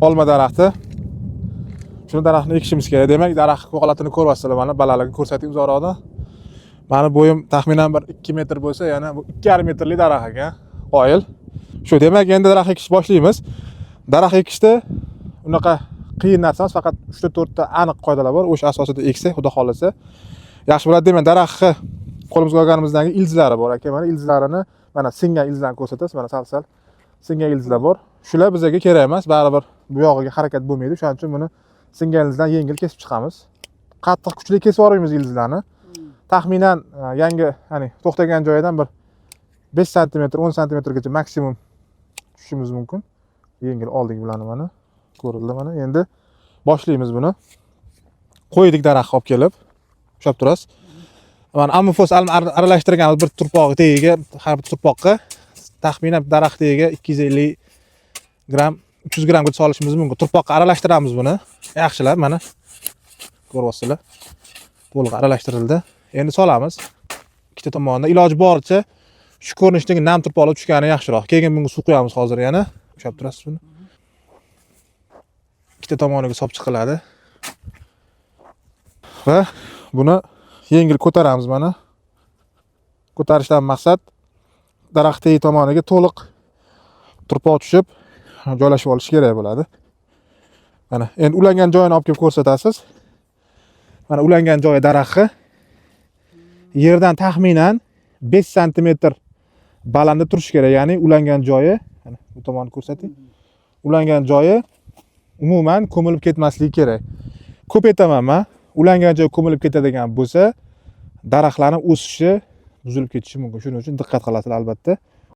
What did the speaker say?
olma daraxti. Shuni daraxtni ekishimiz kerak. Demak, daraxt holatini ko'ryapsizlar, mana balalarga ko'rsatib uzoqroqda. Mani bo'yim taxminan bir 2 metr bo'lsa, yana bu 2,5 metrlik daraxt ekan. Qoyil. Shu demak, endi daraxt ekish boshlaymiz. Daraxt ekishda unaqa qiyin narsa emas, faqat 3-4 ta aniq qoidalar bor. O'sha asosida eksa, xudo xolasa yaxshi bo'ladi deyman. Daraxtni qo'limizga olganimizdan keyin ildizlari bor aka. Mana ildizlarini, mana singan ildizlarni ko'rsatasiz. Mana sal-sal singan ildizlar bor. Shular bizga kerak emas, baribir bu yog'iga harakat bo'lmaydi. Shuning uchun buni singan ildizdan yengil kesib chiqamiz. Qattiq kuchli kesib yuboramiz ildizlarni. Taxminan yangi, ya'ni to'xtagan joyidan bir 5 sm, 10 sm gacha maksimum tushishimiz mumkin. Yengil oldik bularni mana. Ko'rildi mana. Endi boshlaymiz buni. Qo'ydik daraxt olib kelib. Ushlab turasiz. Mana amifos aralashtirganmiz bir turpoq tagiga, har bir turpoqqa taxminan daraxt tagiga 250 gram, 300 gramgacha solishimiz mumkin. Turpoqqa aralashtiramiz buni. Yaxshilab mana. Ko'ryapsizlar. To'liq aralashtirildi. Endi solamiz. Ikkita tomonidan iloji boricha shu ko'rinishdagi nam turpoqlar tushgani yaxshiroq. Keyin bunga suv quyamiz hozir yana. Ushlab turasiz buni. Ikkita tomoniga solib chiqiladi. Va buni yengil ko'taramiz mana. Ko'tarishdan maqsad daraxt tegi tomoniga to'liq turpoq tushib joylashib olish kerak bo'ladi. Mana endi ulangan joyini olib kelib ko'rsatasiz. Mana ulangan joyi daraxtni yerdan taxminan 5 sm balandda turishi kerak. Ya'ni ulangan joyi, mana bu tomonni ko'rsating. Ulangan joyi umuman ko'milib ketmasligi kerak. Ko'p aytaman men, ulangan joy ko'milib ketadigan bo'lsa, daraxtlarning o'sishi buzilib ketishi mumkin. Shuning uchun diqqat qilasizlar albatta.